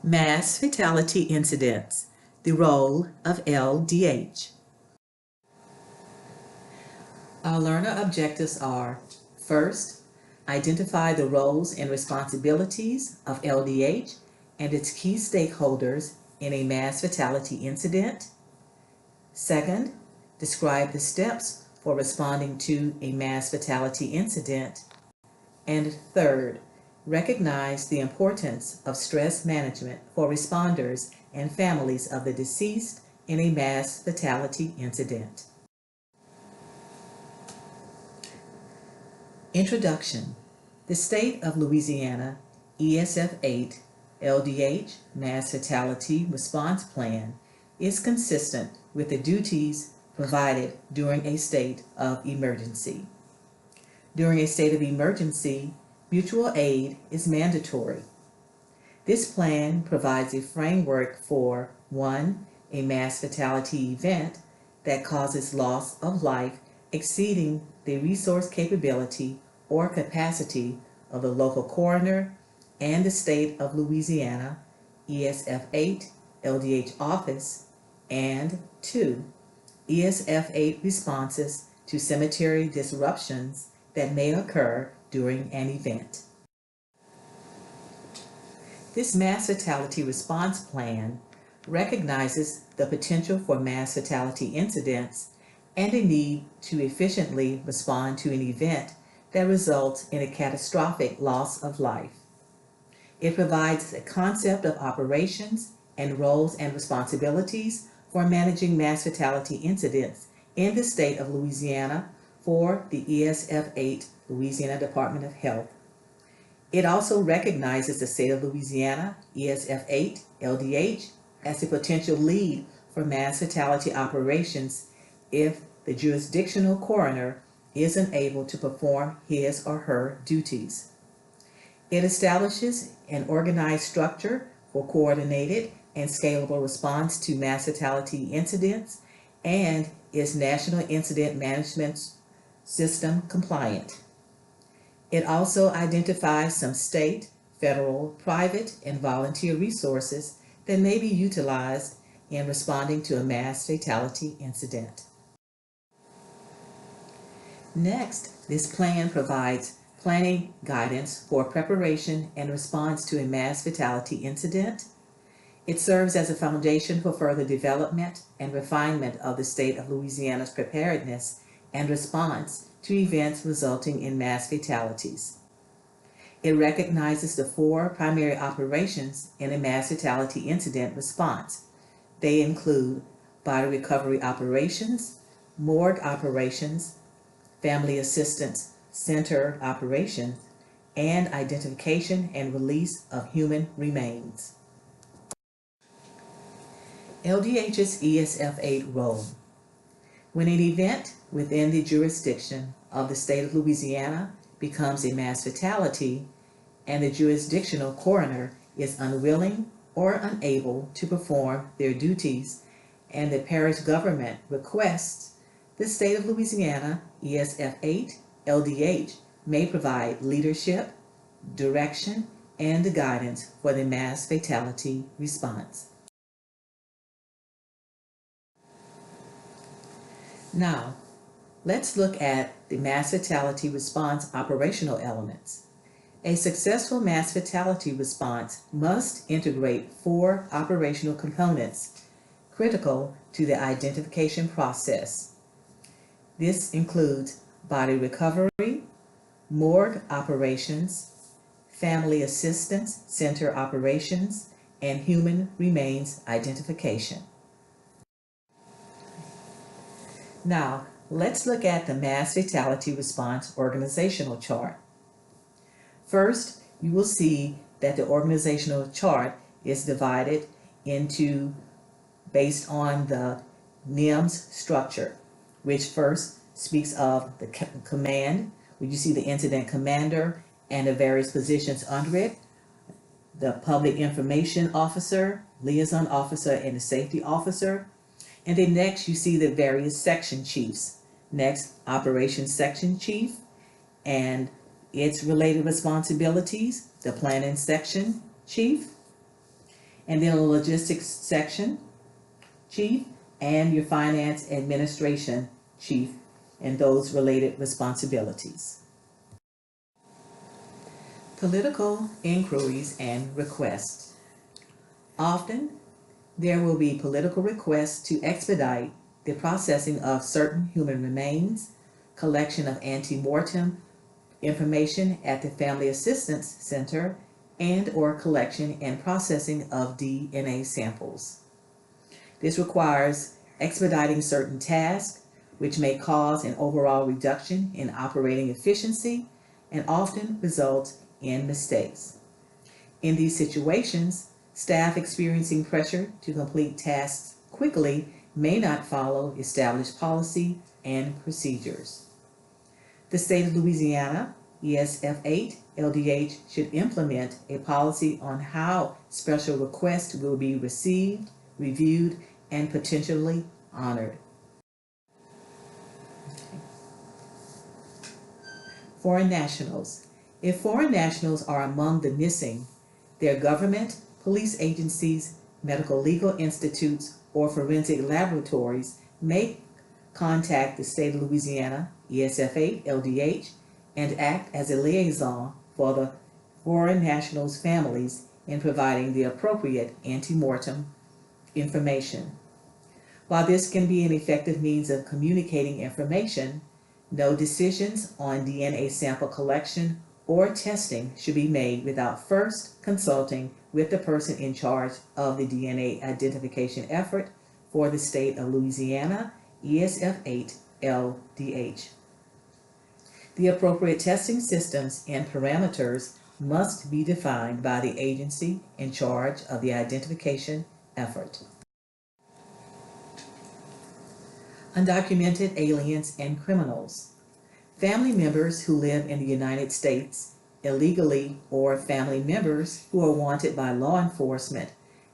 Mass fatality incidents, the role of LDH. Our learner objectives are: first, identify the roles and responsibilities of LDH and its key stakeholders in a mass fatality incident. Second, describe the steps for responding to a mass fatality incident. And third, recognize the importance of stress management for responders and families of the deceased in a mass fatality incident. Introduction. The State of Louisiana ESF 8 LDH Mass Fatality Response Plan is consistent with the duties provided during a state of emergency. During a state of emergency, mutual aid is mandatory. This plan provides a framework for 1. A mass fatality event that causes loss of life exceeding the resource capability or capacity of the local coroner and the State of Louisiana ESF 8 LDH office, and 2. ESF 8 responses to cemetery disruptions that may occur during an event. This mass fatality response plan recognizes the potential for mass fatality incidents and a need to efficiently respond to an event that results in a catastrophic loss of life. It provides a concept of operations and roles and responsibilities for managing mass fatality incidents in the state of Louisiana for the ESF 8 Louisiana Department of Health. It also recognizes the state of Louisiana ESF 8 LDH as a potential lead for mass fatality operations if the jurisdictional coroner is unable to perform his or her duties. It establishes an organized structure for coordinated and scalable response to mass fatality incidents and is National Incident Management System compliant. It also identifies some state, federal, private, and volunteer resources that may be utilized in responding to a mass fatality incident. Next, this plan provides planning guidance for preparation and response to a mass fatality incident. It serves as a foundation for further development and refinement of the state of Louisiana's preparedness and response to events resulting in mass fatalities. It recognizes the 4 primary operations in a mass fatality incident response. They include body recovery operations, morgue operations, family assistance center operations, and identification and release of human remains. LDH's ESF 8 role. When an event within the jurisdiction of the state of Louisiana becomes a mass fatality and the jurisdictional coroner is unwilling or unable to perform their duties and the parish government requests, the state of Louisiana ESF 8 LDH may provide leadership, direction, and guidance for the mass fatality response. Now, let's look at the mass fatality response operational elements. A successful mass fatality response must integrate 4 operational components critical to the identification process. This includes body recovery, morgue operations, family assistance center operations, and human remains identification. Now, let's look at the mass fatality response organizational chart. First, you will see that the organizational chart is divided into based on the NIMS structure, which first speaks of the command, where you see the incident commander and the various positions under it, the public information officer, liaison officer, and the safety officer. And then next you see the various section chiefs. Next, operations section chief and its related responsibilities, the planning section chief. and then a logistics section chief, and your finance administration chief, and those related responsibilities. Political inquiries and requests. Often, there will be political requests to expedite the processing of certain human remains, collection of ante-mortem information at the Family Assistance Center, and or collection and processing of DNA samples. This requires expediting certain tasks, which may cause an overall reduction in operating efficiency and often results in mistakes. In these situations, staff experiencing pressure to complete tasks quickly may not follow established policy and procedures. The state of Louisiana, ESF 8 LDH, should implement a policy on how special requests will be received, reviewed, and potentially honored. Foreign nationals. If foreign nationals are among the missing, their government, police agencies, medical legal institutes, or forensic laboratories may contact the state of Louisiana, ESF 8 LDH, and act as a liaison for the foreign nationals' families in providing the appropriate ante-mortem information. While this can be an effective means of communicating information, no decisions on DNA sample collection or testing should be made without first consulting with the person in charge of the DNA identification effort for the state of Louisiana, ESF 8 LDH. The appropriate testing systems and parameters must be defined by the agency in charge of the identification effort. Undocumented aliens and criminals. Family members who live in the United States illegally or family members who are wanted by law enforcement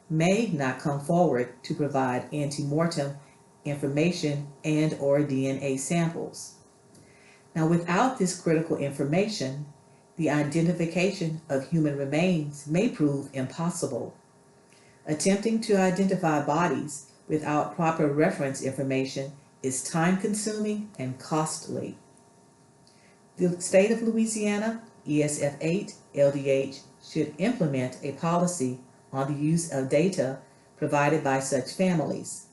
may not come forward to provide ante-mortem information and or DNA samples. Now, without this critical information, the identification of human remains may prove impossible. Attempting to identify bodies without proper reference information is time-consuming and costly. The state of Louisiana, ESF 8 LDH, should implement a policy on the use of data provided by such families.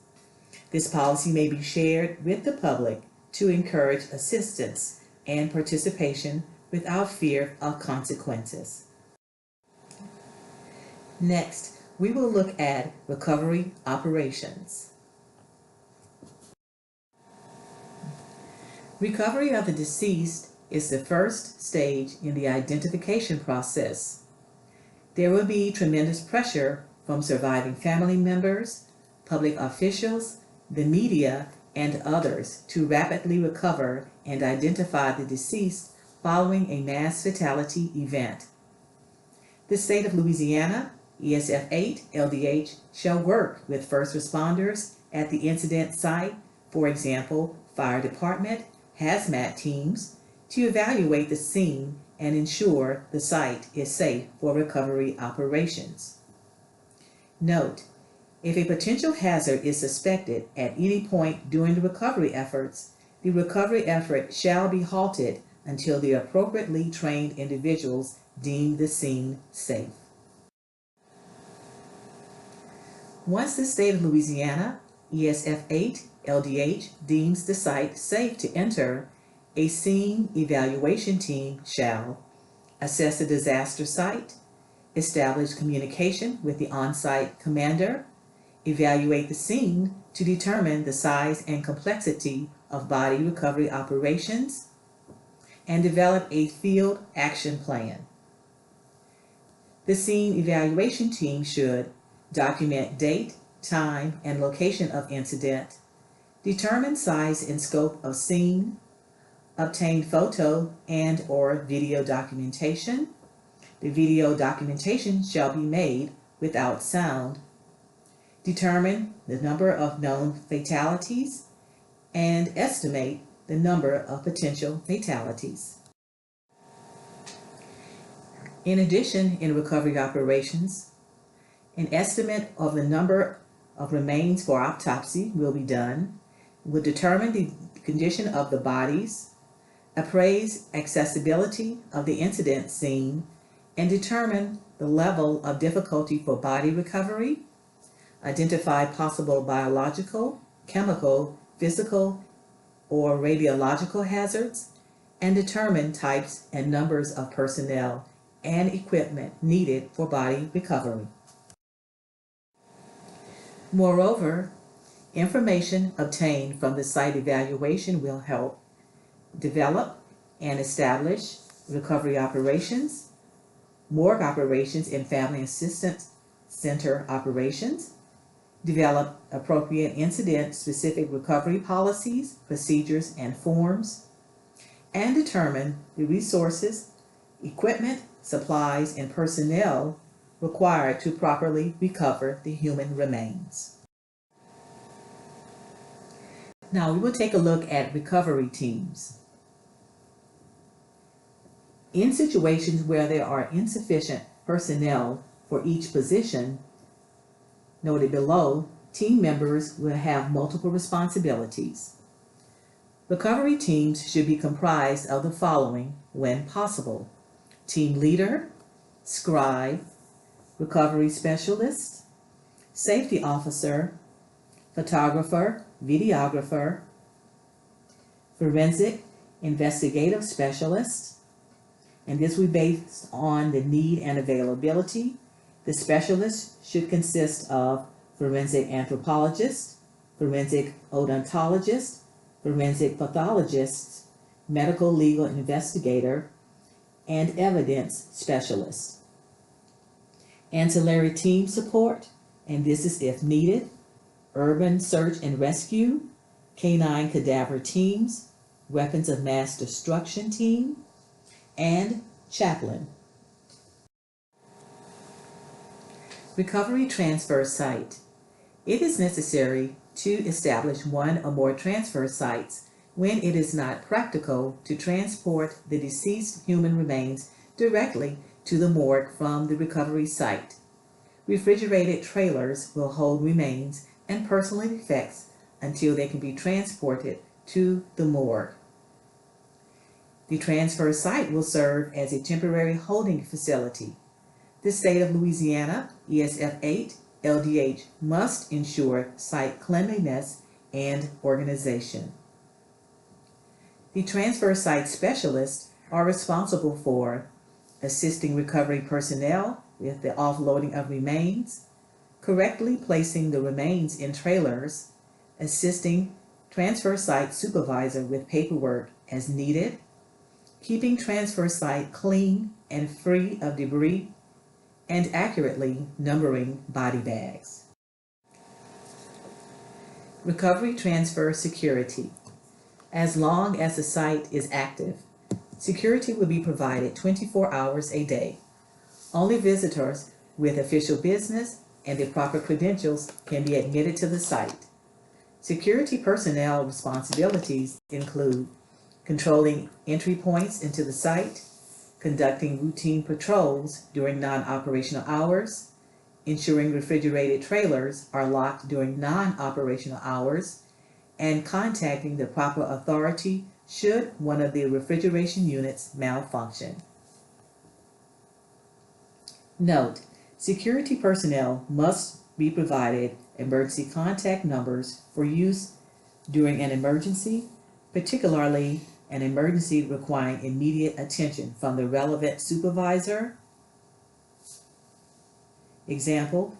This policy may be shared with the public to encourage assistance and participation without fear of consequences. Next, we will look at recovery operations. Recovery of the deceased is the first stage in the identification process. There will be tremendous pressure from surviving family members, public officials, the media, and others to rapidly recover and identify the deceased following a mass fatality event. The state of Louisiana, ESF 8 LDH, shall work with first responders at the incident site, for example, fire department, hazmat teams, to evaluate the scene and ensure the site is safe for recovery operations. Note, if a potential hazard is suspected at any point during the recovery efforts, the recovery effort shall be halted until the appropriately trained individuals deem the scene safe. Once the state of Louisiana, ESF 8 LDH, deems the site safe to enter, a scene evaluation team shall assess the disaster site, establish communication with the on-site commander, evaluate the scene to determine the size and complexity of body recovery operations, and develop a field action plan. The scene evaluation team should document date, time, and location of incident, determine size and scope of scene, obtain photo and or video documentation. The video documentation shall be made without sound. Determine the number of known fatalities and estimate the number of potential fatalities. In addition, in recovery operations, An estimate of the number of remains for autopsy will be done, will determine the condition of the bodies, appraise accessibility of the incident scene, and determine the level of difficulty for body recovery, identify possible biological, chemical, physical, or radiological hazards, and determine types and numbers of personnel and equipment needed for body recovery. Moreover, information obtained from the site evaluation will help develop and establish recovery operations, morgue operations and family assistance center operations, develop appropriate incident-specific recovery policies, procedures, and forms, and determine the resources, equipment, supplies, and personnel required to properly recover the human remains. Now we will take a look at recovery teams. In situations where there are insufficient personnel for each position, noted below, team members will have multiple responsibilities. Recovery teams should be comprised of the following when possible: team leader, scribe, recovery specialist, safety officer, photographer, videographer, forensic investigative specialist, and this will be based on the need and availability. The specialist should consist of forensic anthropologist, forensic odontologist, forensic pathologist, medical legal investigator, and evidence specialist. Ancillary team support, and this is if needed: urban search and rescue, canine cadaver teams, weapons of mass destruction team, and chaplain. Recovery transfer site. It is necessary to establish one or more transfer sites when it is not practical to transport the deceased human remains directly to the morgue from the recovery site. Refrigerated trailers will hold remains and personal effects until they can be transported to the morgue. The transfer site will serve as a temporary holding facility. The state of Louisiana, ESF 8, LDH must ensure site cleanliness and organization. The transfer site specialists are responsible for assisting recovery personnel with the offloading of remains, correctly placing the remains in trailers, assisting transfer site supervisor with paperwork as needed, keeping transfer site clean and free of debris, and accurately numbering body bags. Recovery transfer security. As long as the site is active, security will be provided 24 hours a day. Only visitors with official business and the proper credentials can be admitted to the site. Security personnel responsibilities include controlling entry points into the site, conducting routine patrols during non-operational hours, ensuring refrigerated trailers are locked during non-operational hours, and contacting the proper authority should one of the refrigeration units malfunction. Note: security personnel must be provided emergency contact numbers for use during an emergency, particularly an emergency requiring immediate attention from the relevant supervisor. Example: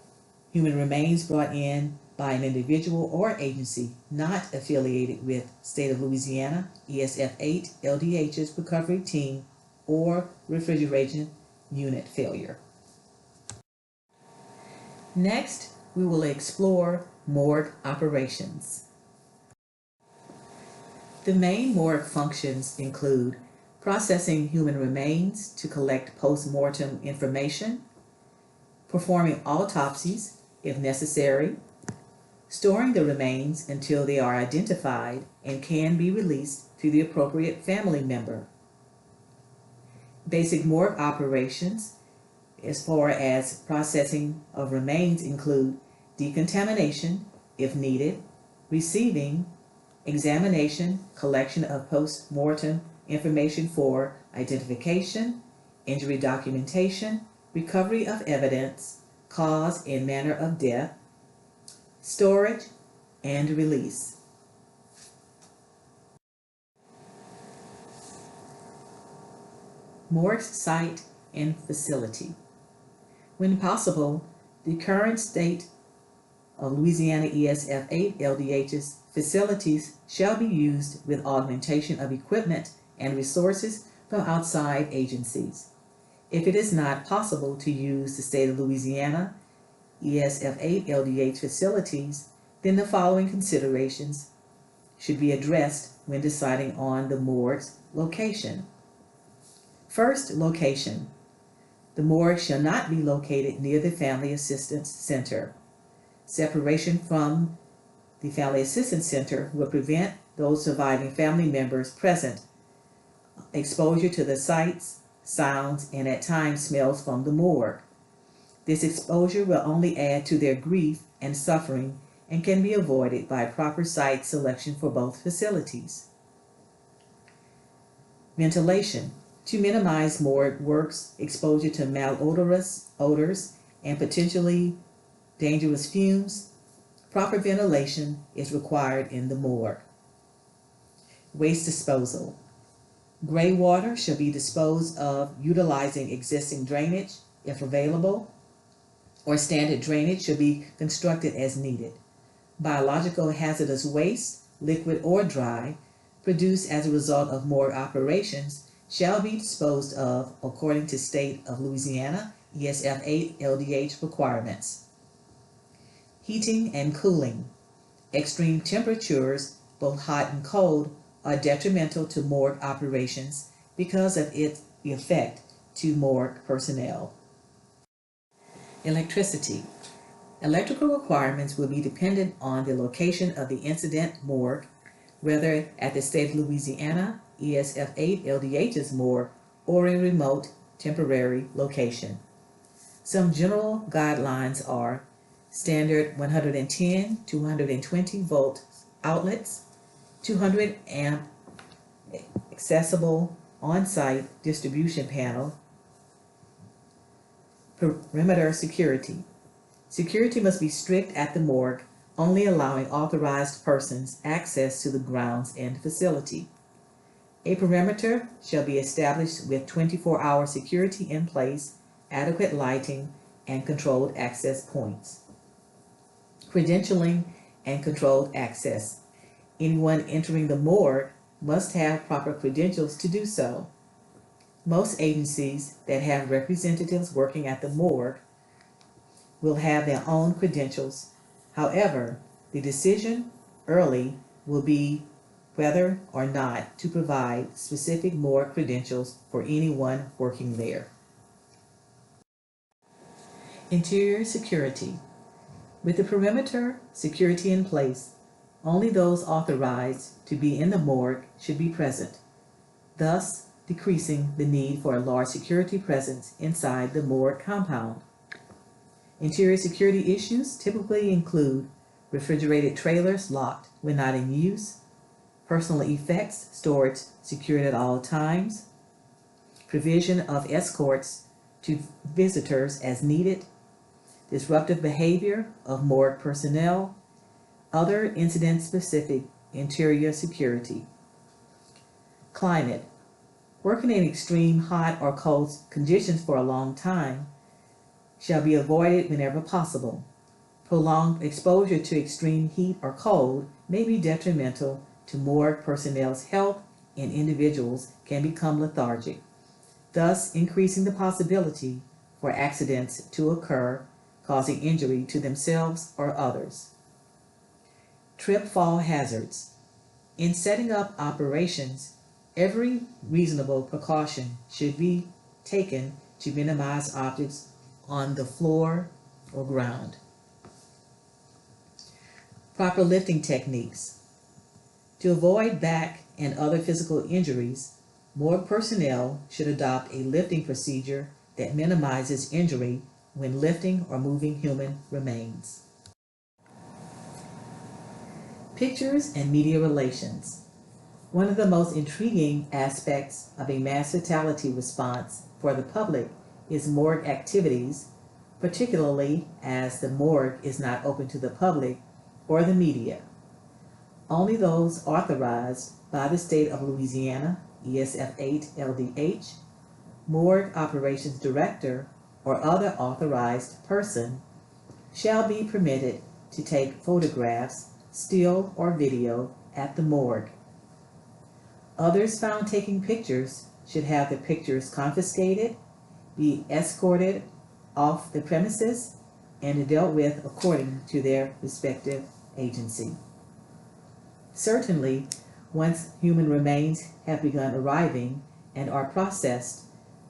human remains brought in by an individual or agency not affiliated with State of Louisiana, ESF 8, LDH's recovery team, or refrigeration unit failure. Next, we will explore morgue operations. The main morgue functions include processing human remains to collect post-mortem information, performing autopsies if necessary, storing the remains until they are identified and can be released to the appropriate family member. Basic morgue operations as far as processing of remains include decontamination, if needed, receiving, examination, collection of post-mortem information for identification, injury documentation, recovery of evidence, cause and manner of death, storage, and release. Morgue site and facility. When possible, the current state of Louisiana ESF 8 LDH's facilities shall be used with augmentation of equipment and resources from outside agencies. If it is not possible to use the state of Louisiana ESF 8 LDH facilities, then the following considerations should be addressed when deciding on the morgue's location. First, location. The morgue shall not be located near the Family Assistance Center. Separation from the Family Assistance Center will prevent those surviving family members present exposure to the sights, sounds, and at times smells from the morgue. This exposure will only add to their grief and suffering and can be avoided by proper site selection for both facilities. Ventilation. To minimize morgue work's exposure to malodorous odors and potentially dangerous fumes, proper ventilation is required in the morgue. Waste disposal. Gray water shall be disposed of utilizing existing drainage if available, or standard drainage should be constructed as needed. Biological hazardous waste, liquid or dry, produced as a result of morgue operations shall be disposed of according to state of Louisiana ESF 8 LDH requirements. Heating and cooling. Extreme temperatures, both hot and cold, are detrimental to morgue operations because of its effect to morgue personnel. Electricity. Electrical requirements will be dependent on the location of the incident morgue, whether at the state of Louisiana ESF 8 LDH's morgue or a remote temporary location. Some general guidelines are standard 110 to 120 volt outlets, 200 amp accessible on-site distribution panel, perimeter security. Security must be strict at the morgue, only allowing authorized persons access to the grounds and facility. A perimeter shall be established with 24-hour security in place, adequate lighting, and controlled access points. Credentialing and controlled access. Anyone entering the morgue must have proper credentials to do so. Most agencies that have representatives working at the morgue will have their own credentials. However, the decision early will be whether or not to provide specific morgue credentials for anyone working there. Interior security. With the perimeter security in place, only those authorized to be in the morgue should be present, thus decreasing the need for a large security presence inside the morgue compound. Interior security issues typically include refrigerated trailers locked when not in use, personal effects storage secured at all times, provision of escorts to visitors as needed, disruptive behavior of morgue personnel, other incident-specific interior security. Climate. Working in extreme hot or cold conditions for a long time shall be avoided whenever possible. Prolonged exposure to extreme heat or cold may be detrimental to morgue personnel's health, and individuals can become lethargic, thus increasing the possibility for accidents to occur, causing injury to themselves or others. Trip fall hazards. In setting up operations, every reasonable precaution should be taken to minimize objects on the floor or ground. Proper lifting techniques. To avoid back and other physical injuries, morgue personnel should adopt a lifting procedure that minimizes injury when lifting or moving human remains. Pictures and media relations. One of the most intriguing aspects of a mass fatality response for the public is morgue activities, particularly as the morgue is not open to the public or the media. Only those authorized by the state of Louisiana, ESF 8 LDH, morgue operations director, or other authorized person shall be permitted to take photographs, still or video at the morgue. Others found taking pictures should have the pictures confiscated, be escorted off the premises, and dealt with according to their respective agency. Certainly, once human remains have begun arriving and are processed,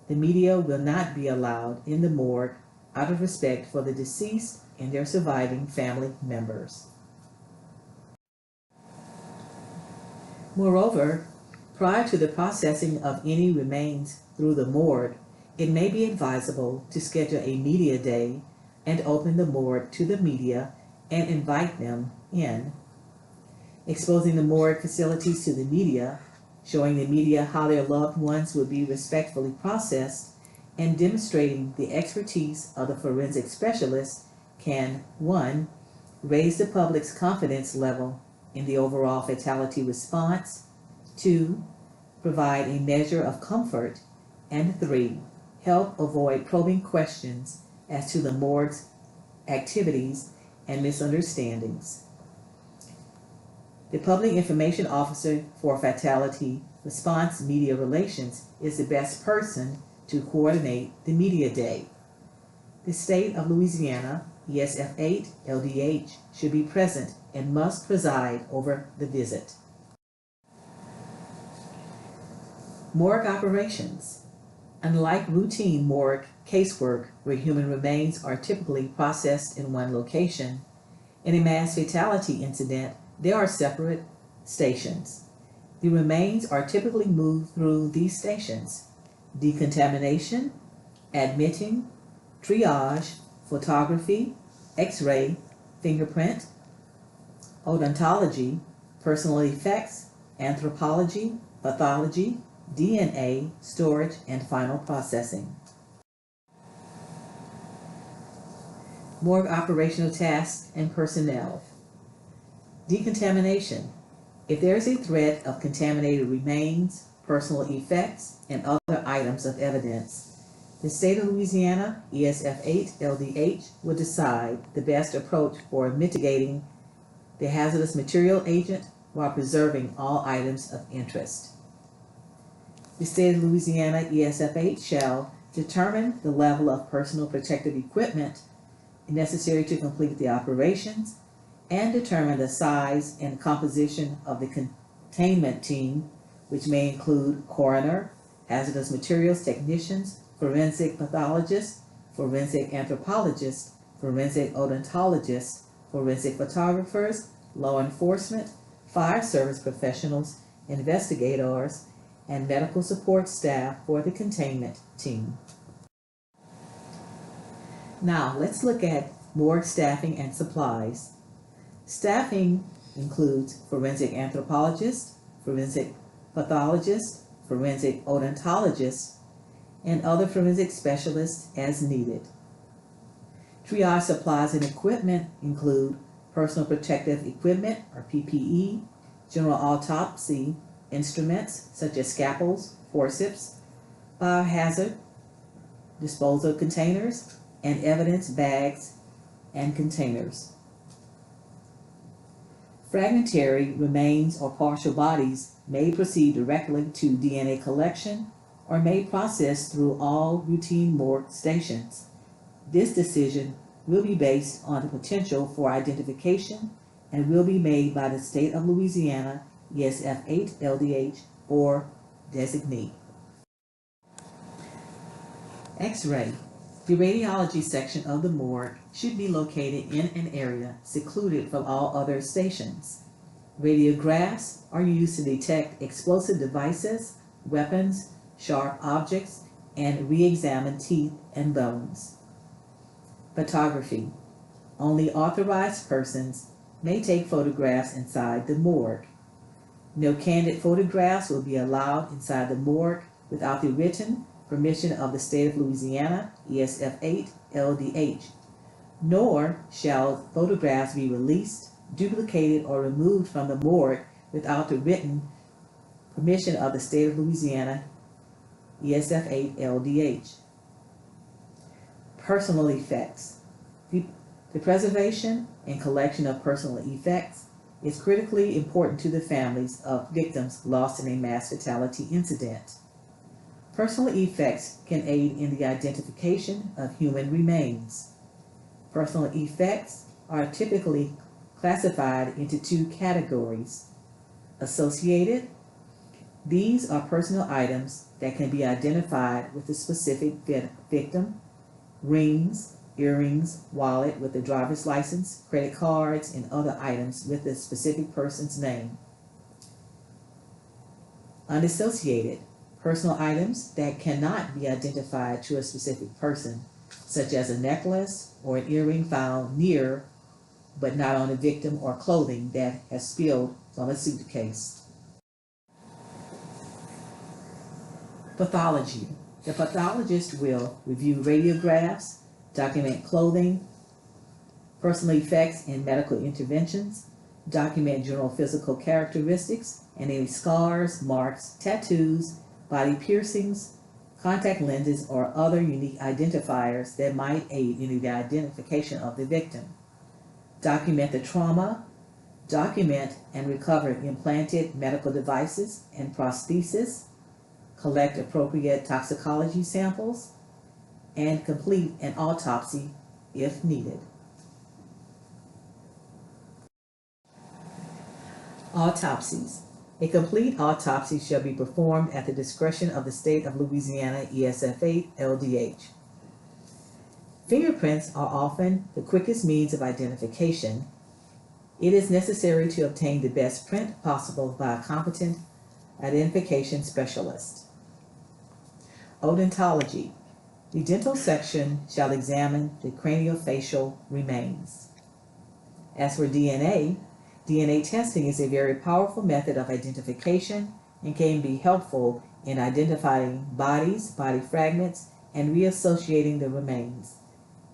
the media will not be allowed in the morgue out of respect for the deceased and their surviving family members. Moreover, prior to the processing of any remains through the morgue, it may be advisable to schedule a media day and open the morgue to the media and invite them in. Exposing the morgue facilities to the media, showing the media how their loved ones would be respectfully processed, and demonstrating the expertise of the forensic specialist can 1. Raise the public's confidence level in the overall fatality response, 2. Provide a measure of comfort, and 3. Help avoid probing questions as to the morgue's activities and misunderstandings. The Public Information Officer for Fatality Response Media Relations is the best person to coordinate the media day. The state of Louisiana, ESF 8 LDH, should be present and must preside over the visit. Morgue operations. Unlike routine morgue casework where human remains are typically processed in one location, in a mass fatality incident, there are separate stations. The remains are typically moved through these stations: decontamination, admitting, triage, photography, X-ray, fingerprint, odontology, personal effects, anthropology, pathology, DNA, storage, and final processing. Morgue operational tasks and personnel. Decontamination. If there is a threat of contaminated remains, personal effects, and other items of evidence, the state of Louisiana, ESF 8 LDH, will decide the best approach for mitigating the hazardous material agent while preserving all items of interest. The state of Louisiana, ESF 8, shall determine the level of personal protective equipment necessary to complete the operations and determine the size and composition of the containment team, which may include coroner, hazardous materials technicians, forensic pathologists, forensic anthropologists, forensic odontologists, forensic photographers, law enforcement, fire service professionals, investigators, and medical support staff for the containment team. Now, let's look at morgue staffing and supplies. Staffing includes forensic anthropologists, forensic pathologists, forensic odontologists, and other forensic specialists as needed. Triage supplies and equipment include personal protective equipment, or PPE, general autopsy instruments such as scalpels, forceps, biohazard disposal containers, and evidence bags and containers. Fragmentary remains or partial bodies may proceed directly to DNA collection or may process through all routine morgue stations. This decision will be based on the potential for identification and will be made by the state of Louisiana, ESF 8 LDH, or designee. X-ray. The radiology section of the morgue should be located in an area secluded from all other stations. Radiographs are used to detect explosive devices, weapons, sharp objects, and re-examine teeth and bones. Photography. Only authorized persons may take photographs inside the morgue. No candid photographs will be allowed inside the morgue without the written permission of the state of Louisiana, ESF 8 LDH, nor shall photographs be released, duplicated, or removed from the morgue without the written permission of the state of Louisiana, ESF 8 LDH. Personal effects. The preservation and collection of personal effects is critically important to the families of victims lost in a mass fatality incident. Personal effects can aid in the identification of human remains. Personal effects are typically classified into two categories. Associated. These are personal items that can be identified with a specific victim: rings, earrings, wallet with the driver's license, credit cards, and other items with the specific person's name. Unassociated. Personal items that cannot be identified to a specific person, such as a necklace or an earring found near but not on the victim, or clothing that has spilled from a suitcase. Pathology. The pathologist will review radiographs, document clothing, personal effects and medical interventions, document general physical characteristics and any scars, marks, tattoos, body piercings, contact lenses, or other unique identifiers that might aid in the identification of the victim. Document the trauma, document and recover implanted medical devices and prostheses, collect appropriate toxicology samples, and complete an autopsy if needed. Autopsies. A complete autopsy shall be performed at the discretion of the state of Louisiana, ESF 8 LDH. Fingerprints are often the quickest means of identification. It is necessary to obtain the best print possible by a competent identification specialist. Odontology. The dental section shall examine the craniofacial remains. As for DNA testing is a very powerful method of identification and can be helpful in identifying bodies, body fragments, and reassociating the remains.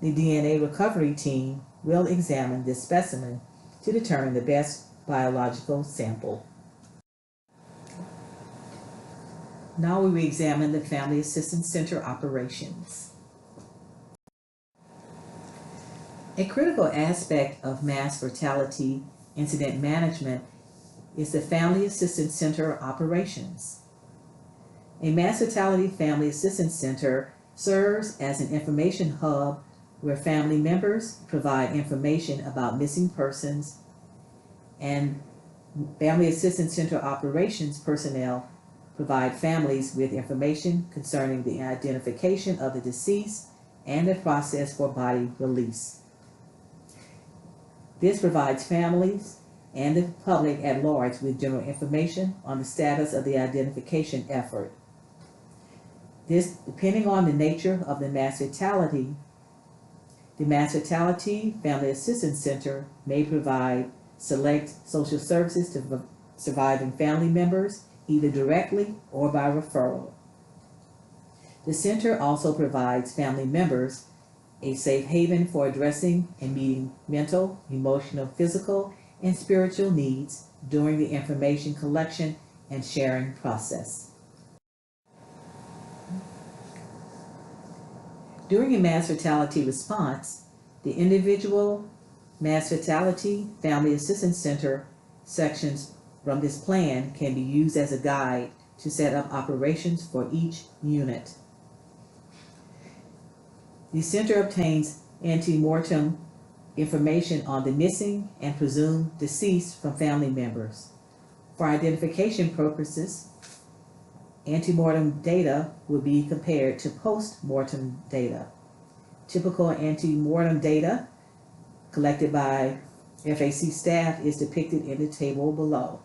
The DNA recovery team will examine this specimen to determine the best biological sample. Now we will examine the Family Assistance Center operations. A critical aspect of mass fatality incident management is the Family Assistance Center operations. A Mass Fatality Family Assistance Center serves as an information hub where family members provide information about missing persons, and Family Assistance Center operations personnel provide families with information concerning the identification of the deceased and the process for body release. This provides families and the public at large with general information on the status of the identification effort. This, depending on the nature of the mass fatality Family Assistance Center may provide select social services to surviving family members, either directly or by referral. The center also provides family members a safe haven for addressing and meeting mental, emotional, physical, and spiritual needs during the information collection and sharing process. During a mass fatality response, the individual Mass Fatality Family Assistance Center sections from this plan can be used as a guide to set up operations for each unit. The center obtains ante-mortem information on the missing and presumed deceased from family members. For identification purposes, ante-mortem data will be compared to post-mortem data. Typical ante-mortem data collected by FAC staff is depicted in the table below.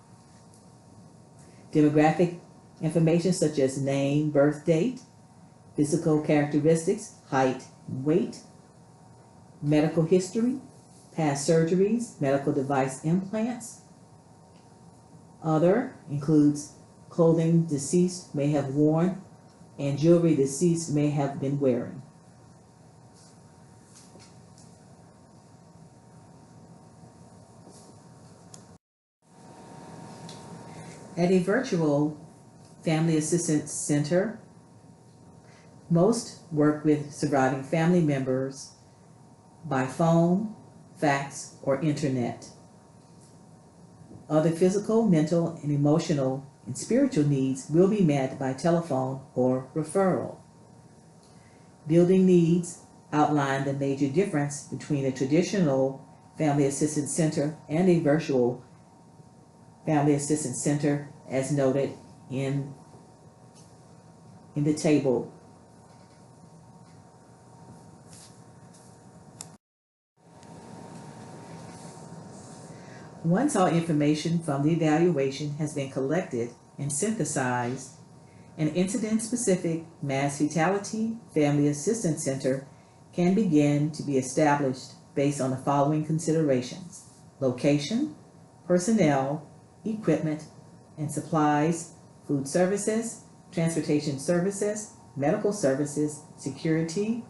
Demographic information such as name, birth date, physical characteristics, height, weight, medical history, past surgeries, medical device implants. Other includes clothing deceased may have worn and jewelry deceased may have been wearing. At a virtual family assistance center, most work with surviving family members by phone, fax, or internet. Other physical, mental, and emotional and spiritual needs will be met by telephone or referral. Building needs outline the major difference between a traditional family assistance center and a virtual family assistance center as noted in the table. Once all information from the evaluation has been collected and synthesized, an incident-specific mass fatality family assistance center can begin to be established based on the following considerations: location, personnel, equipment and supplies, food services, transportation services, medical services, security,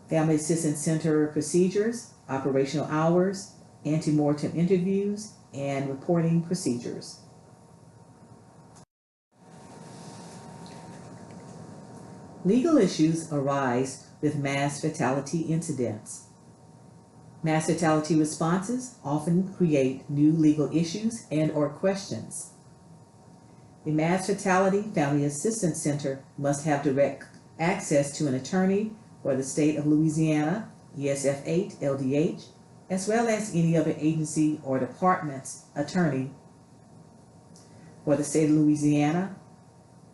family assistance center procedures, operational hours, ante-mortem interviews, and reporting procedures. Legal issues arise with mass fatality incidents. Mass fatality responses often create new legal issues and/or questions. The Mass Fatality Family Assistance Center must have direct access to an attorney for the state of Louisiana, ESF 8 LDH, as well as any other agency or department's attorney for the state of Louisiana,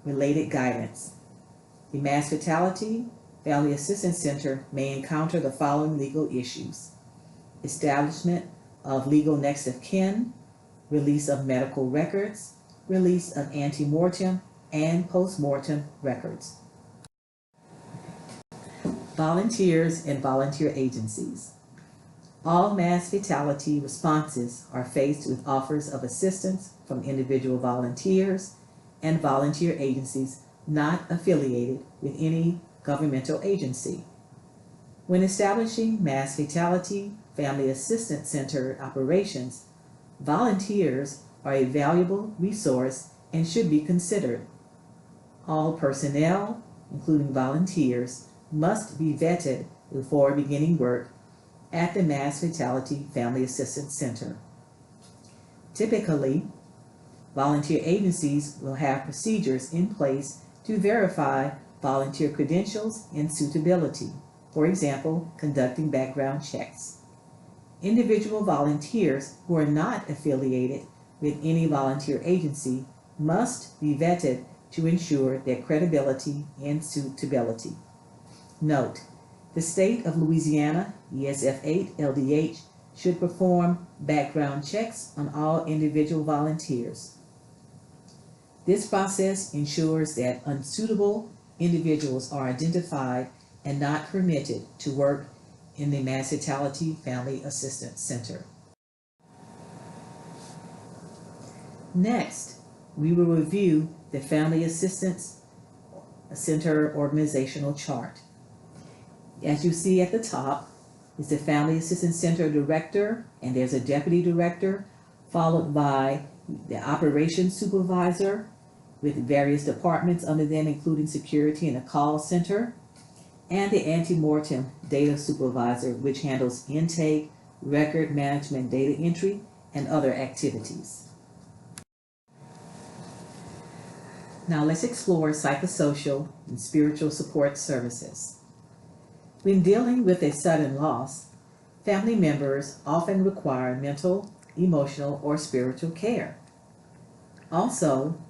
related guidance. The Mass Fatality Family Assistance Center may encounter the following legal issues: establishment of legal next of kin, release of medical records, release of ante-mortem and post-mortem records. Volunteers and volunteer agencies. All mass fatality responses are faced with offers of assistance from individual volunteers and volunteer agencies not affiliated with any governmental agency. When establishing mass fatality family assistance center operations, volunteers are a valuable resource and should be considered. All personnel, including volunteers, must be vetted before beginning work at the Mass Fatality Family Assistance Center. Typically, volunteer agencies will have procedures in place to verify volunteer credentials and suitability, for example, conducting background checks. Individual volunteers who are not affiliated with any volunteer agency must be vetted to ensure their credibility and suitability. Note: the state of Louisiana, ESF 8 LDH, should perform background checks on all individual volunteers. This process ensures that unsuitable individuals are identified and not permitted to work in the Mass Fatality Family Assistance Center. Next, we will review the Family Assistance Center organizational chart. As you see at the top is the Family Assistance Center Director, and there's a Deputy Director, followed by the Operations Supervisor with various departments under them, including security and a call center, and the Ante-Mortem Data Supervisor, which handles intake, record management, data entry, and other activities. Now let's explore psychosocial and spiritual support services. When dealing with a sudden loss, family members often require mental, emotional, or spiritual care. Also,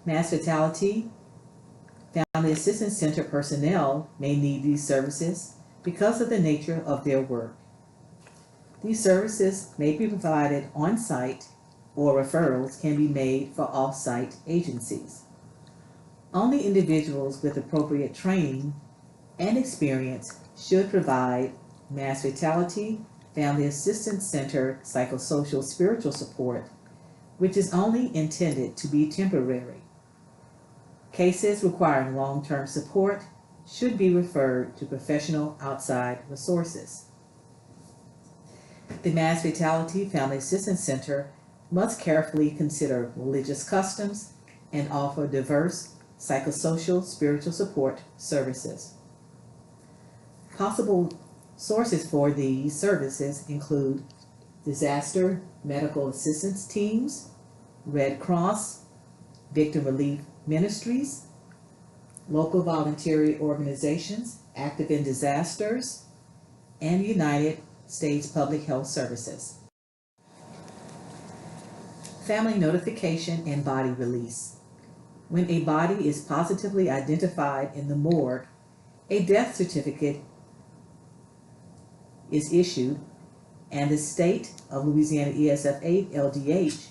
Mass Fatality Family Assistance Center personnel may need these services because of the nature of their work. These services may be provided on site or referrals can be made for off-site agencies. Only individuals with appropriate training and experience should provide Mass Fatality Family Assistance Center psychosocial spiritual support, which is only intended to be temporary. Cases requiring long-term support should be referred to professional outside resources. The Mass Fatality Family Assistance Center must carefully consider religious customs and offer diverse psychosocial spiritual support services. Possible sources for these services include disaster medical assistance teams, Red Cross, victim relief ministries, local voluntary organizations active in disasters, and United States Public Health Services. Family notification and body release. When a body is positively identified in the morgue, a death certificate is issued, and the state of Louisiana ESF-8 LDH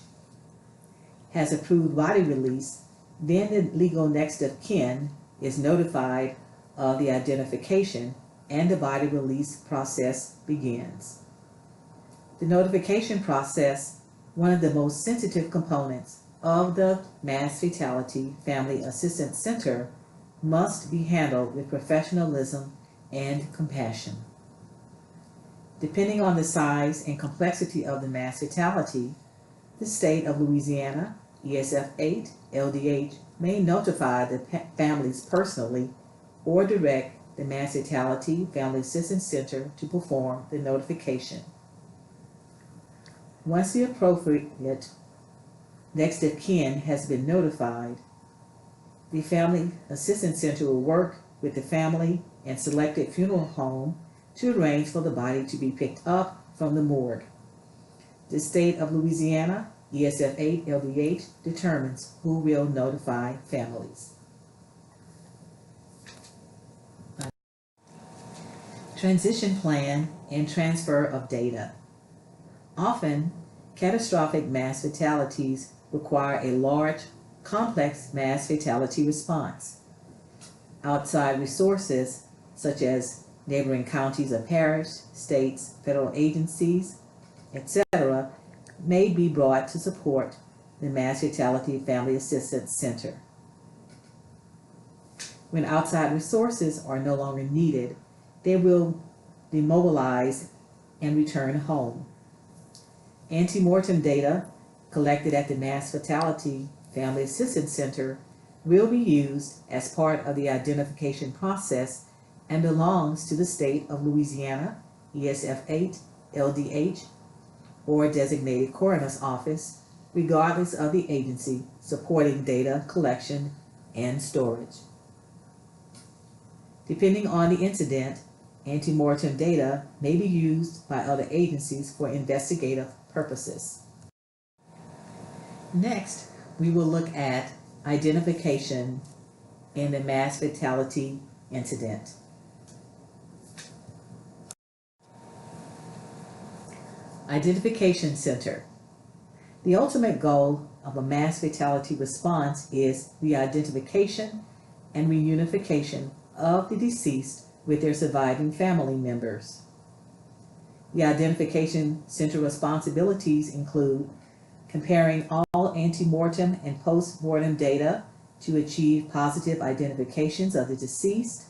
has approved body release. Then the legal next of kin is notified of the identification, and the body release process begins. The notification process, one of the most sensitive components of the Mass Fatality Family Assistance Center, must be handled with professionalism and compassion. Depending on the size and complexity of the mass fatality, the state of Louisiana, ESF-8, LDH, may notify the families personally or direct the Mass Fatality Family Assistance Center to perform the notification. Once the appropriate next of kin has been notified, the Family Assistance Center will work with the family and selected funeral home to arrange for the body to be picked up from the morgue. The state of Louisiana, ESF-8 LDH, determines who will notify families. Transition plan and transfer of data. Often, catastrophic mass fatalities require a large, complex mass fatality response. Outside resources, such as neighboring counties or parish, states, federal agencies, etc., may be brought to support the Mass Fatality Family Assistance Center. When outside resources are no longer needed, they will demobilize and return home. Ante-mortem data collected at the Mass Fatality Family Assistance Center will be used as part of the identification process and belongs to the state of Louisiana, ESF-8, LDH, or designated coroner's office, regardless of the agency supporting data collection and storage. Depending on the incident, ante-mortem data may be used by other agencies for investigative purposes. Next, we will look at identification in the mass fatality incident. Identification Center. The ultimate goal of a mass fatality response is the identification and reunification of the deceased with their surviving family members. The Identification Center responsibilities include comparing all ante-mortem and post-mortem data to achieve positive identifications of the deceased,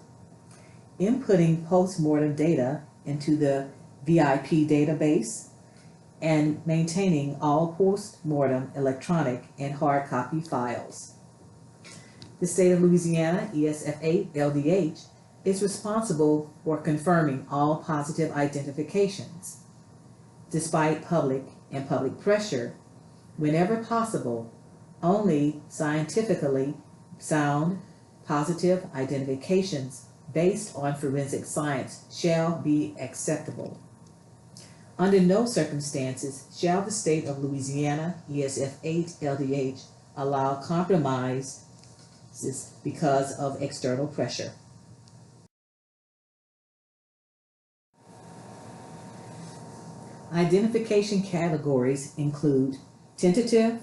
inputting post-mortem data into the VIP database, and maintaining all post-mortem electronic and hard copy files. The state of Louisiana, ESF-8 LDH, is responsible for confirming all positive identifications. Despite public and public pressure, whenever possible, only scientifically sound positive identifications based on forensic science shall be acceptable. Under no circumstances shall the state of Louisiana, ESF-8 LDH, allow compromises because of external pressure. Identification categories include Tentative,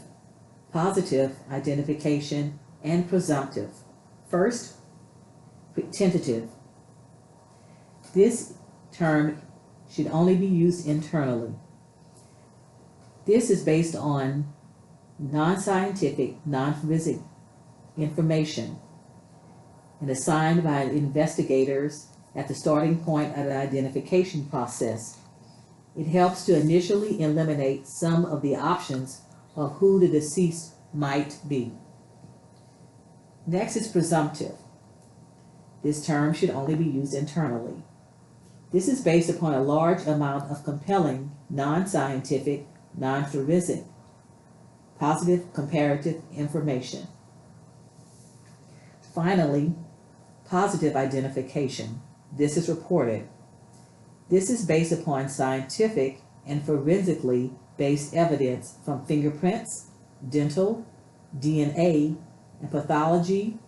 positive identification, and presumptive. First, tentative. This term should only be used internally. This is based on non-scientific, non-forensic information and assigned by investigators at the starting point of the identification process. It helps to initially eliminate some of the options of who the deceased might be. Next is presumptive. This term should only be used internally. This is based upon a large amount of compelling, non-scientific, non-forensic, positive comparative information. Finally, positive identification. This is reported. This is based upon scientific and forensically based evidence from fingerprints, dental, DNA, and pathology,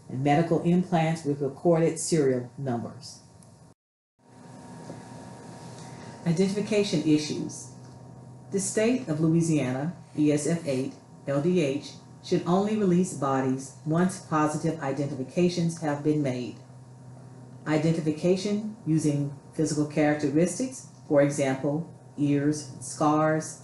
and medical implants with recorded serial numbers. Identification issues. The state of Louisiana, ESF 8, LDH, should only release bodies once positive identifications have been made. Identification using physical characteristics, for example, ears, scars,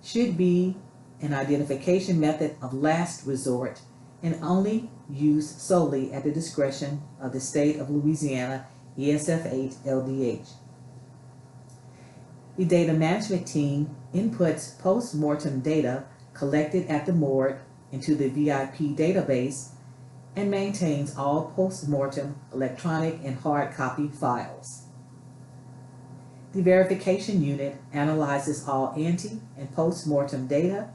should be an identification method of last resort and only used solely at the discretion of the state of Louisiana, ESF 8, LDH. The data management team inputs post-mortem data collected at the morgue into the VIP database and maintains all post-mortem electronic and hard copy files. The verification unit analyzes all ante and post-mortem data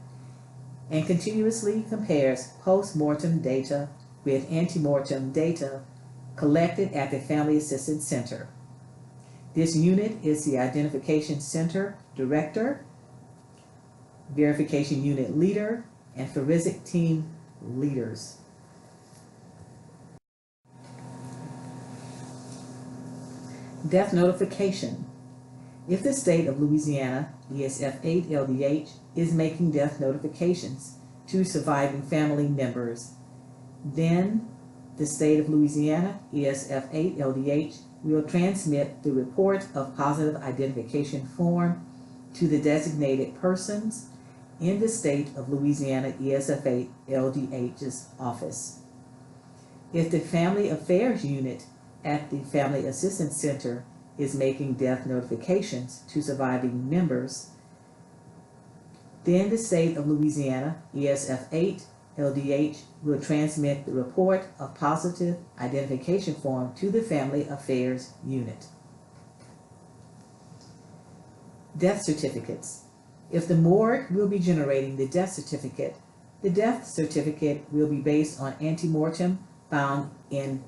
and continuously compares post-mortem data with ante-mortem data collected at the Family Assistance Center. This unit is the Identification Center Director, Verification Unit Leader, and Forensic Team Leaders. Death notification. If the state of Louisiana, ESF 8 LDH, is making death notifications to surviving family members, then the state of Louisiana, ESF 8 LDH, will transmit the report of positive identification form to the designated persons in the state of Louisiana, ESF 8 LDH's office. If the Family Affairs Unit at the Family Assistance Center is making death notifications to surviving members, then the state of Louisiana, ESF 8 LDH, will transmit the report of positive identification form to the Family Affairs Unit. Death certificates. If the morgue will be generating the death certificate will be based on ante-mortem found in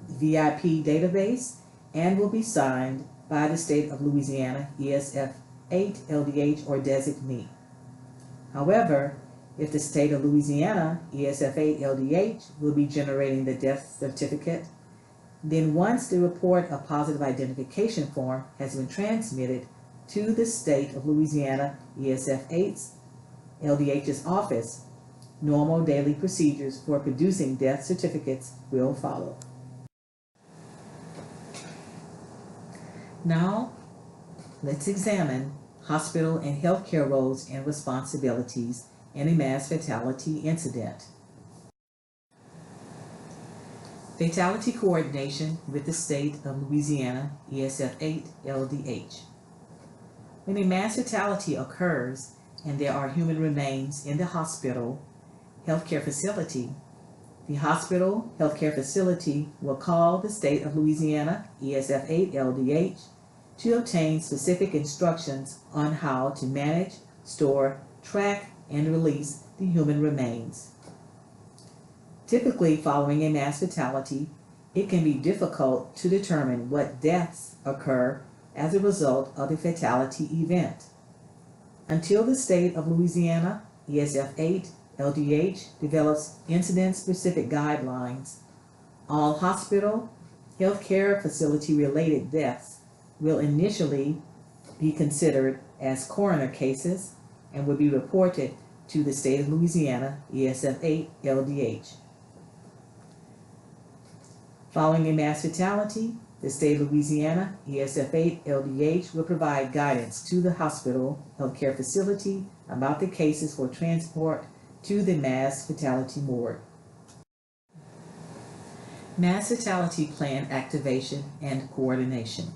VIP database and will be signed by the state of Louisiana, ESF 8 LDH or designee. However, if the state of Louisiana, ESF 8 LDH, will be generating the death certificate, then once the report of positive identification form has been transmitted to the state of Louisiana, ESF 8 LDH's office, normal daily procedures for producing death certificates will follow. Now, let's examine hospital and healthcare roles and responsibilities in a mass fatality incident. Fatality coordination with the state of Louisiana, ESF 8 LDH. When a mass fatality occurs and there are human remains in the hospital, healthcare facility, the hospital healthcare facility will call the state of Louisiana, ESF 8 LDH, to obtain specific instructions on how to manage, store, track, and release the human remains. Typically, following a mass fatality, it can be difficult to determine what deaths occur as a result of the fatality event. Until the state of Louisiana, ESF 8 LDH, develops incident-specific guidelines, all hospital, healthcare facility-related deaths will initially be considered as coroner cases and will be reported to the State of Louisiana ESF-8 LDH. Following a mass fatality, the State of Louisiana ESF-8 LDH will provide guidance to the hospital healthcare facility about the cases for transport to the mass fatality morgue. Mass fatality plan activation and coordination.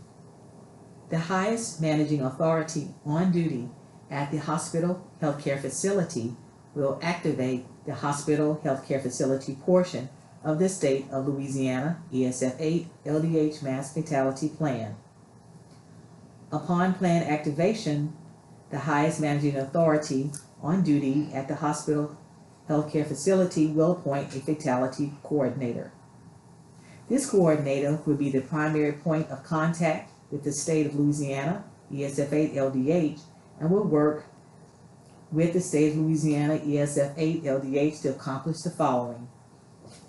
The highest managing authority on duty at the hospital healthcare facility will activate the hospital healthcare facility portion of the State of Louisiana ESF-8 LDH Mass Fatality Plan. Upon plan activation, the highest managing authority on duty at the hospital healthcare facility will appoint a fatality coordinator. This coordinator will be the primary point of contact with the State of Louisiana ESF-8 LDH and will work with the State of Louisiana ESF-8 LDH to accomplish the following: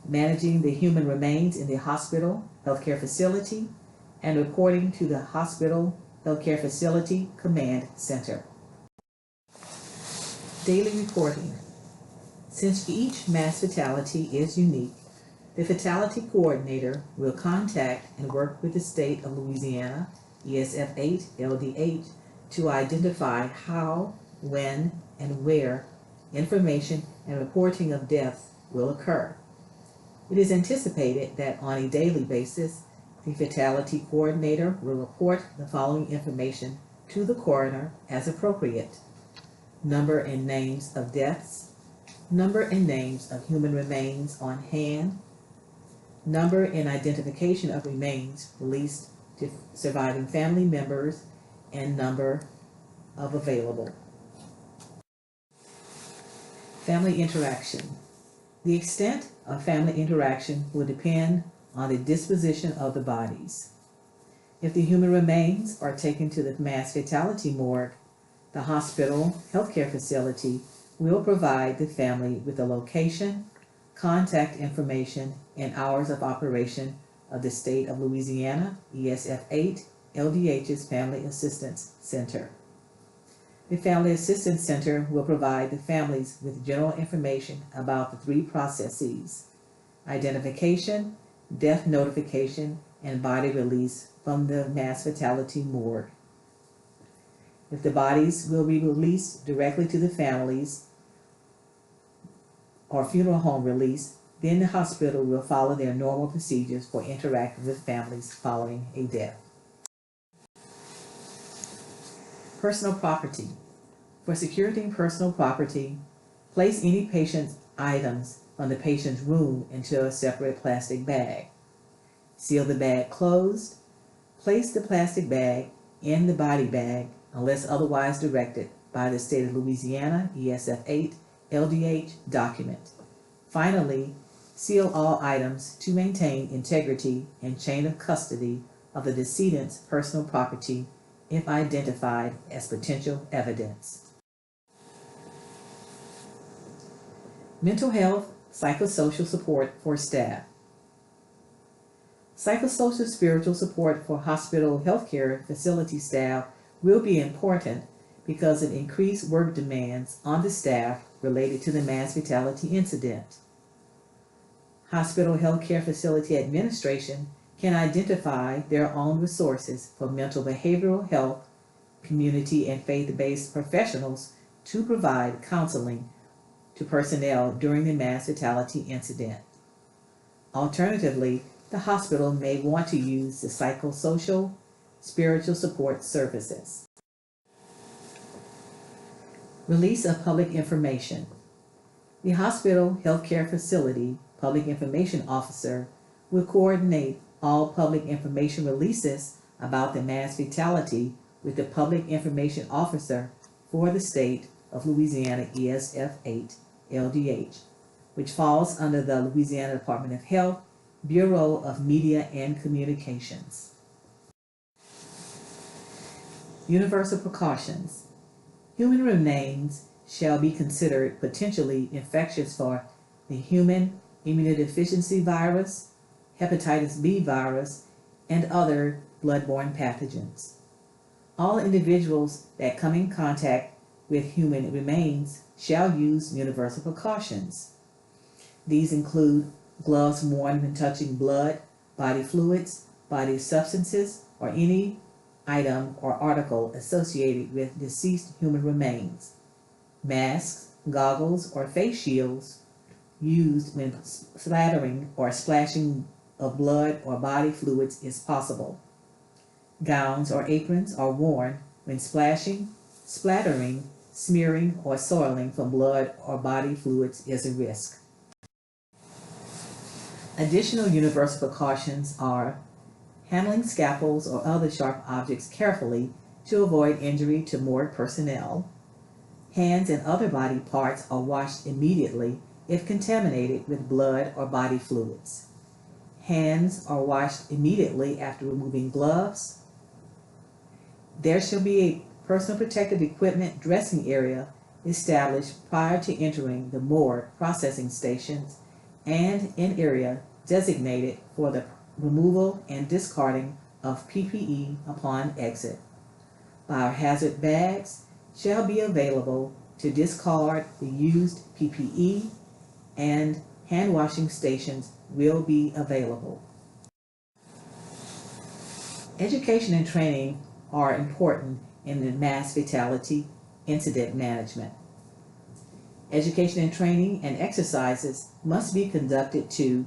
managing the human remains in the hospital healthcare facility and reporting to the hospital healthcare facility command center. Daily reporting. Since each mass fatality is unique, the fatality coordinator will contact and work with the State of Louisiana ESF-8 LDH to identify how, when, and where information and reporting of death will occur. It is anticipated that on a daily basis, the fatality coordinator will report the following information to the coroner as appropriate: number and names of deaths, number and names of human remains on hand, number and identification of remains released to surviving family members, and number of available. Family interaction. The extent of family interaction will depend on the disposition of the bodies. If the human remains are taken to the mass fatality morgue, the hospital healthcare facility will provide the family with the location, contact information, and hours of operation of the State of Louisiana ESF-8 LDH's Family Assistance Center. The Family Assistance Center will provide the families with general information about the three processes: identification, death notification, and body release from the mass fatality morgue. If the bodies will be released directly to the families or funeral home release, then the hospital will follow their normal procedures for interacting with families following a death. Personal property. For securing personal property, place any patient's items from the patient's room into a separate plastic bag. Seal the bag closed. Place the plastic bag in the body bag unless otherwise directed by the State of Louisiana ESF-8 LDH document. Finally, seal all items to maintain integrity and chain of custody of the decedent's personal property if identified as potential evidence. Mental health, psychosocial support for staff. Psychosocial spiritual support for hospital healthcare facility staff will be important because of increased work demands on the staff related to the mass fatality incident. Hospital healthcare facility administration can identify their own resources for mental behavioral health, community, and faith-based professionals to provide counseling to personnel during the mass fatality incident. Alternatively, the hospital may want to use the psychosocial spiritual support services. Release of public information. The hospital healthcare facility public information officer will coordinate all public information releases about the mass fatality with the public information officer for the State of Louisiana ESF-8 LDH, which falls under the Louisiana Department of Health, Bureau of Media and Communications. Universal precautions. Human remains shall be considered potentially infectious for the human immunodeficiency virus, hepatitis B virus, and other bloodborne pathogens. All individuals that come in contact with human remains shall use universal precautions. These include gloves worn when touching blood, body fluids, body substances, or any item or article associated with deceased human remains. Masks, goggles, or face shields used when splattering or splashing of blood or body fluids is possible. Gowns or aprons are worn when splashing, splattering, smearing, or soiling from blood or body fluids is a risk. Additional universal precautions are handling scalpels or other sharp objects carefully to avoid injury to morgue personnel. Hands and other body parts are washed immediately if contaminated with blood or body fluids. Hands are washed immediately after removing gloves. There shall be a personal protective equipment dressing area established prior to entering the morgue processing stations and an area designated for the removal and discarding of PPE upon exit. Biohazard bags shall be available to discard the used PPE, and hand washing stations will be available. Education and training are important in the mass fatality incident management. Education and training and exercises must be conducted to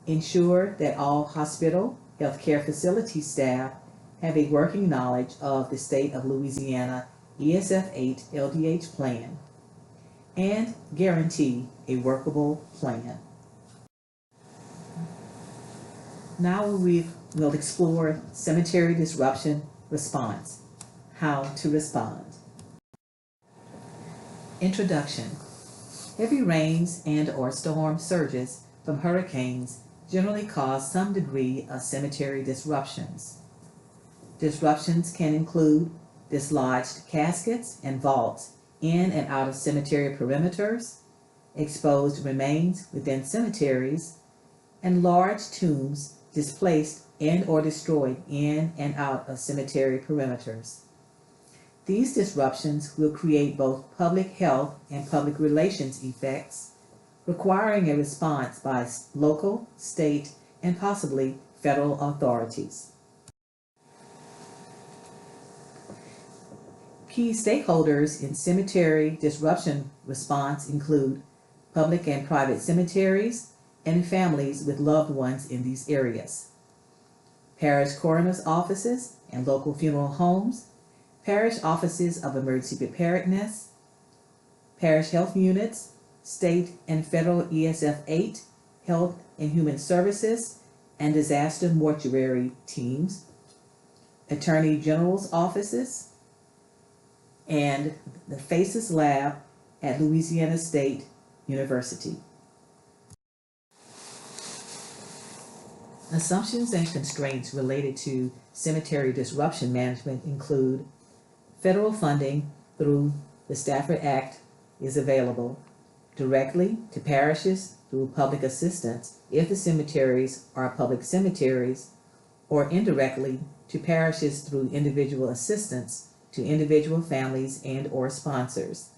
ensure that all hospital, healthcare facility staff have a working knowledge of the state of Louisiana ESF 8 LDH plan and guarantee a workable plan. Now we will explore cemetery disruption response, how to respond. Introduction. Heavy rains and or storm surges from hurricanes generally cause some degree of cemetery disruptions. Disruptions can include dislodged caskets and vaults in and out of cemetery perimeters, exposed remains within cemeteries, and large tombs displaced and or destroyed in and out of cemetery perimeters. These disruptions will create both public health and public relations effects, requiring a response by local, state, and possibly federal authorities. Key stakeholders in cemetery disruption response include public and private cemeteries and families with loved ones in these areas, parish coroner's offices and local funeral homes, parish offices of emergency preparedness, parish health units, state and federal ESF 8 Health and Human Services and disaster mortuary teams, Attorney General's offices, and the FACES lab at Louisiana State University. Assumptions and constraints related to cemetery disruption management include federal funding through the Stafford Act is available directly to parishes through public assistance if the cemeteries are public cemeteries, or indirectly to parishes through individual assistance to individual families and or sponsors.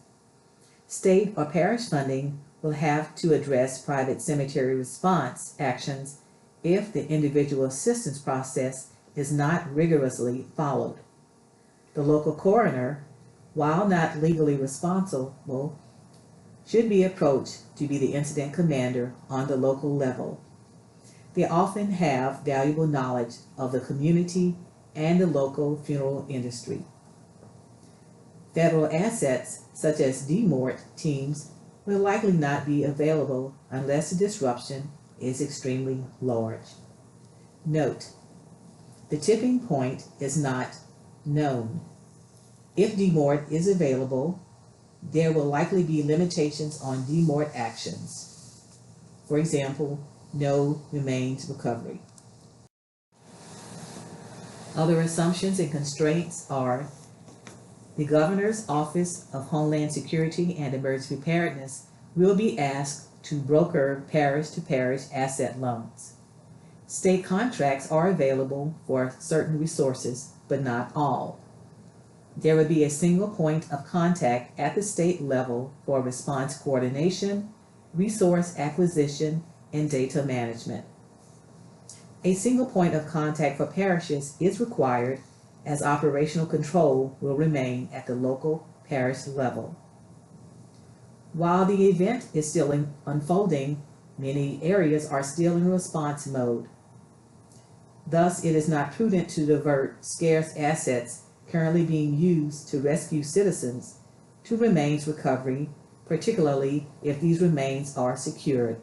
State or parish funding will have to address private cemetery response actions if the individual assistance process is not rigorously followed. The local coroner, while not legally responsible, should be approached to be the incident commander on the local level. They often have valuable knowledge of the community and the local funeral industry. Federal assets such as DMORT teams will likely not be available unless the disruption is extremely large. Note, the tipping point is not known. If DMORT is available, there will likely be limitations on DMORT actions. For example, no remains recovery. Other assumptions and constraints are the Governor's Office of Homeland Security and Emergency Preparedness will be asked to broker parish-to-parish asset loans. State contracts are available for certain resources, but not all. There would be a single point of contact at the state level for response coordination, resource acquisition, and data management. A single point of contact for parishes is required, as operational control will remain at the local parish level. While the event is still unfolding, many areas are still in response mode. Thus, it is not prudent to divert scarce assets currently being used to rescue citizens to remains recovery, particularly if these remains are secured.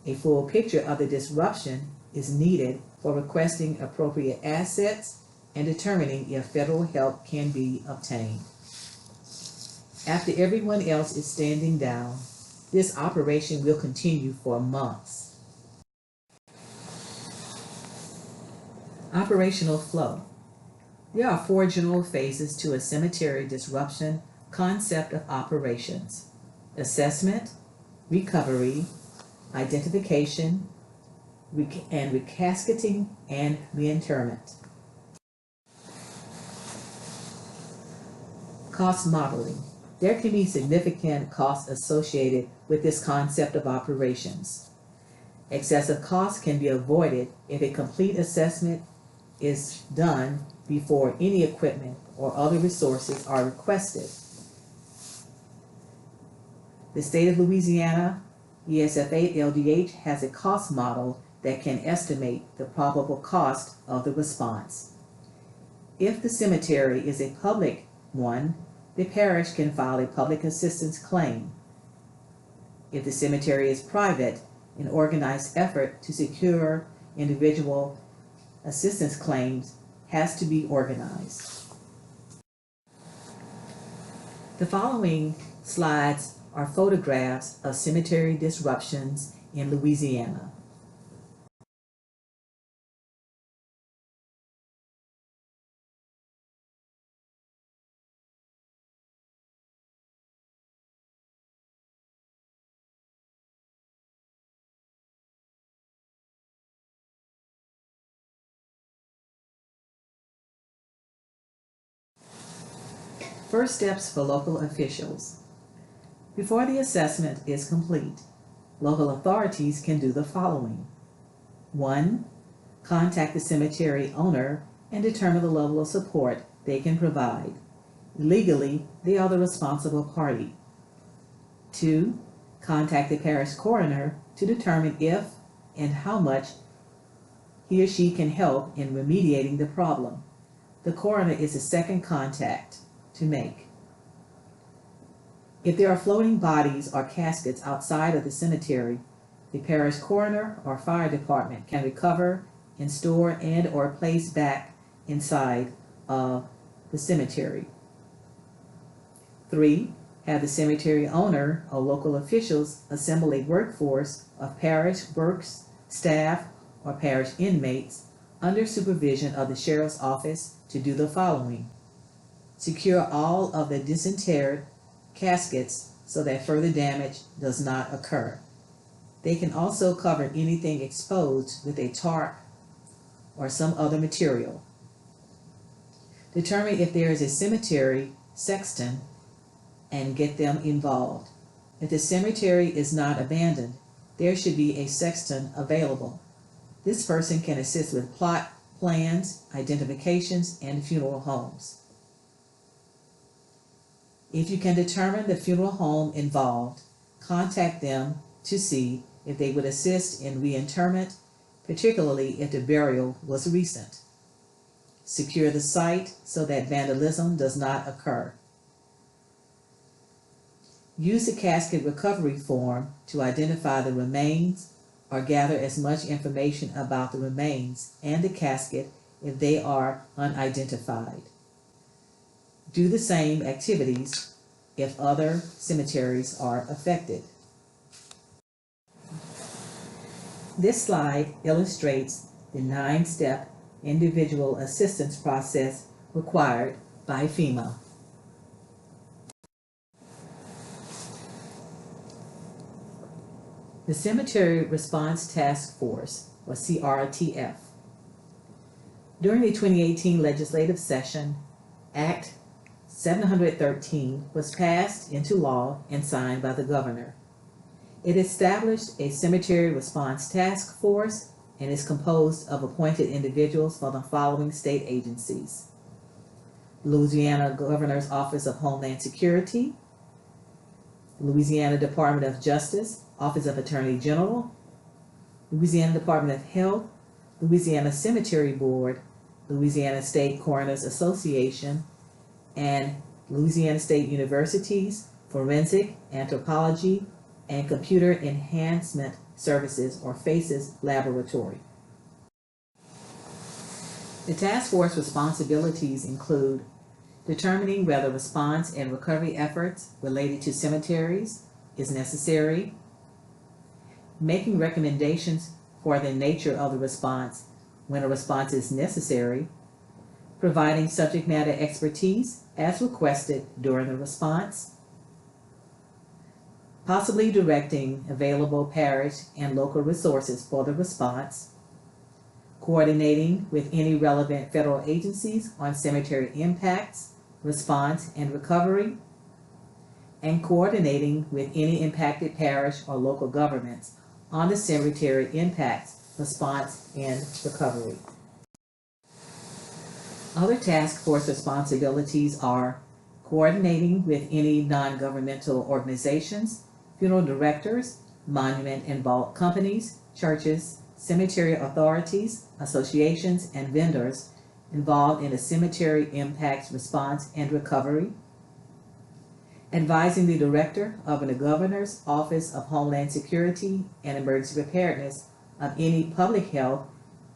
A full picture of the disruption is needed for requesting appropriate assets and determining if federal help can be obtained. After everyone else is standing down, this operation will continue for months. Operational flow. There are 4 general phases to a cemetery disruption concept of operations: assessment, recovery, identification, and recasketing and reinterment. Cost modeling. There can be significant costs associated with this concept of operations. Excessive costs can be avoided if a complete assessment is done before any equipment or other resources are requested. The state of Louisiana ESF8 LDH has a cost model that can estimate the probable cost of the response. If the cemetery is a public one, the parish can file a public assistance claim. If the cemetery is private, an organized effort to secure individual assistance claims has to be organized. The following slides are photographs of cemetery disruptions in Louisiana. First steps for local officials. Before the assessment is complete, local authorities can do the following. 1. Contact the cemetery owner and determine the level of support they can provide. Legally, they are the responsible party. 2. Contact the parish coroner to determine if and how much he or she can help in remediating the problem. The coroner is the second contact to make. If there are floating bodies or caskets outside of the cemetery, the parish coroner or fire department can recover and store and or place back inside of the cemetery. 3. Have the cemetery owner or local officials assemble a workforce of parish works, staff, or parish inmates under supervision of the sheriff's office to do the following. Secure all of the disinterred caskets so that further damage does not occur. They can also cover anything exposed with a tarp or some other material. Determine if there is a cemetery sexton and get them involved. If the cemetery is not abandoned, there should be a sexton available. This person can assist with plot plans, identifications, and funeral homes. If you can determine the funeral home involved, contact them to see if they would assist in reinterment, particularly if the burial was recent. Secure the site so that vandalism does not occur. Use the casket recovery form to identify the remains or gather as much information about the remains and the casket if they are unidentified. Do the same activities if other cemeteries are affected. This slide illustrates the 9-step individual assistance process required by FEMA. The Cemetery Response Task Force, or CRTF. During the 2018 legislative session, Act 713 was passed into law and signed by the governor. It established a cemetery response task force and is composed of appointed individuals from the following state agencies: Louisiana Governor's Office of Homeland Security, Louisiana Department of Justice, Office of Attorney General, Louisiana Department of Health, Louisiana Cemetery Board, Louisiana State Coroners Association, and Louisiana State University's Forensic Anthropology and Computer Enhancement Services, or FACES, Laboratory. The task force responsibilities include determining whether response and recovery efforts related to cemeteries is necessary, making recommendations for the nature of the response when a response is necessary, providing subject matter expertise as requested during the response, possibly directing available parish and local resources for the response, coordinating with any relevant federal agencies on cemetery impacts, response, and recovery, and coordinating with any impacted parish or local governments on the cemetery impacts, response, and recovery. Other task force responsibilities are coordinating with any non-governmental organizations, funeral directors, monument and vault companies, churches, cemetery authorities, associations, and vendors involved in the cemetery impacts response and recovery, advising the director of the Governor's Office of Homeland Security and Emergency Preparedness of any public health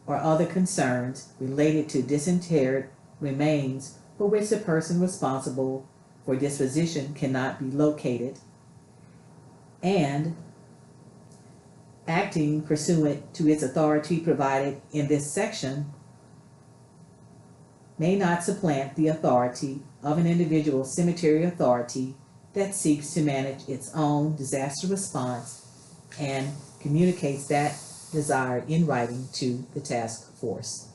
or other concerns related to disinterred remains for which the person responsible for disposition cannot be located, and acting pursuant to its authority provided in this section may not supplant the authority of an individual cemetery authority that seeks to manage its own disaster response and communicates that desire in writing to the task force.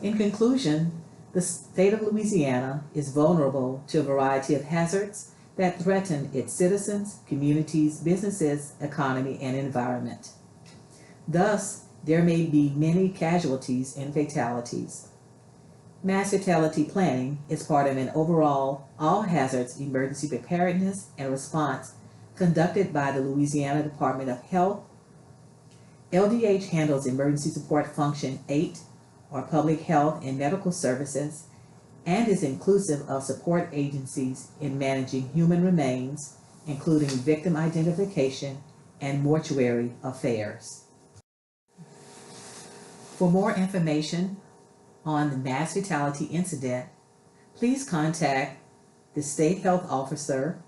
In conclusion, the state of Louisiana is vulnerable to a variety of hazards that threaten its citizens, communities, businesses, economy, and environment. Thus, there may be many casualties and fatalities. Mass fatality planning is part of an overall all hazards emergency preparedness and response conducted by the Louisiana Department of Health. LDH handles Emergency Support Function 8, or Public Health and Medical Services, and is inclusive of support agencies in managing human remains, including victim identification and mortuary affairs. For more information on the mass fatality incident, please contact the State Health Officer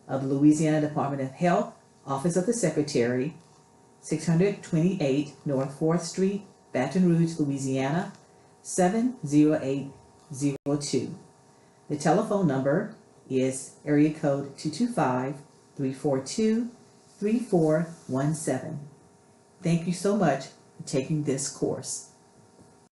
of the Louisiana Department of Health, Office of the Secretary, 628 North 4th Street, Baton Rouge, Louisiana, 70802. The telephone number is area code 225-342-3417. Thank you so much for taking this course.